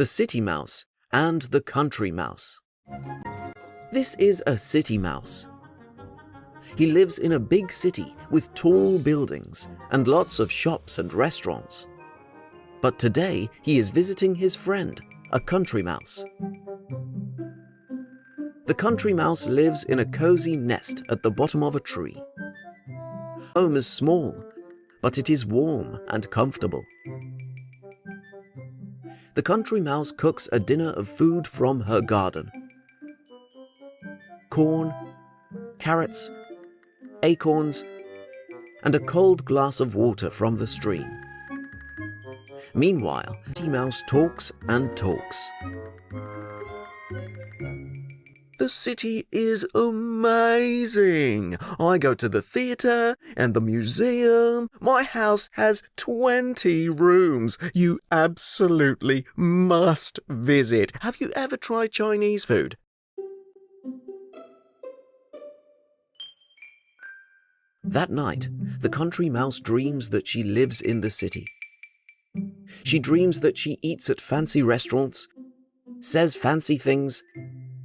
the city mouse and the country mouse. This is a city mouse. He lives in a big city with tall buildings and lots of shops and restaurants. But today he is visiting his friend, a country mouse. The country mouse lives in a cozy nest at the bottom of a tree. The home is small, but it is warm and comfortable. The country mouse cooks a dinner of food from her garden. Corn, carrots, acorns, and a cold glass of water from the stream. Meanwhile, the city mouse talks and talks. The city is amazing. I go to the theatre and the museum. My house has 20 rooms. You absolutely must visit. Have you ever tried Chinese food? That night, the country mouse dreams that she lives in the city. She dreams that she eats at fancy restaurants, says fancy things,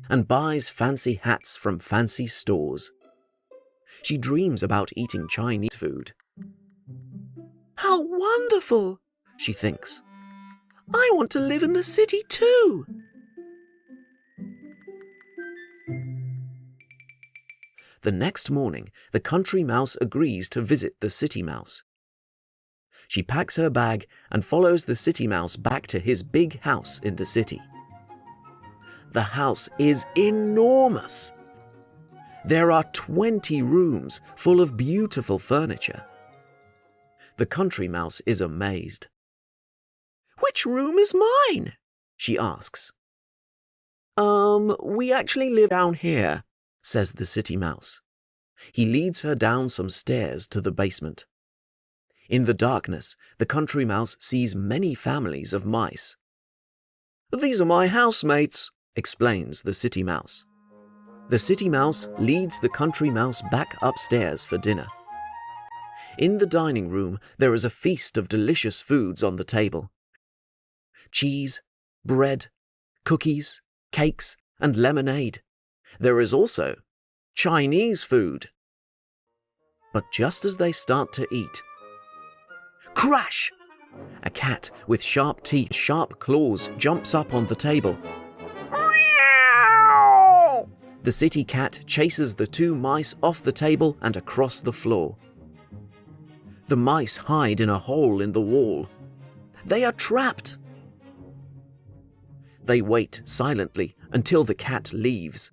and buys fancy hats from fancy stores. She dreams about eating Chinese food. How wonderful, she thinks. I want to live in the city too. The next morning, the country mouse agrees to visit the city mouse. She packs her bag and follows the city mouse back to his big house in the city. The house is enormous. There are 20 rooms full of beautiful furniture. The country mouse is amazed. "Which room is mine?" she asks. We actually live down here," says the city mouse. He leads her down some stairs to the basement. In the darkness, the country mouse sees many families of mice. "These are my housemates," explains the city mouse. The city mouse leads the country mouse back upstairs for dinner. In the dining room, there is a feast of delicious foods on the table. Cheese, bread, cookies, cakes, and lemonade. There is also Chinese food. But just as they start to eat, crash! A cat with sharp teeth, sharp claws jumps up on the table. The city cat chases the two mice off the table and across the floor. The mice hide in a hole in the wall. They are trapped. They wait silently until the cat leaves.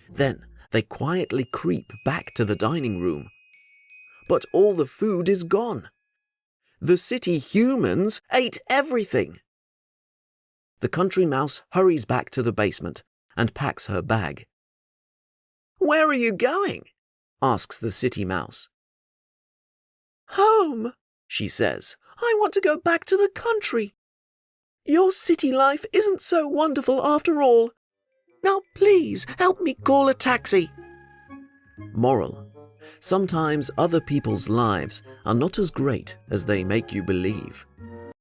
Then they quietly creep back to the dining room. But all the food is gone. The city humans ate everything. The country mouse hurries back to the basement and packs her bag. "Where are you going?" asks the city mouse. "Home," she says. "I want to go back to the country. Your city life isn't so wonderful after all. Now please help me call a taxi." Moral: sometimes other people's lives are not as great as they make you believe.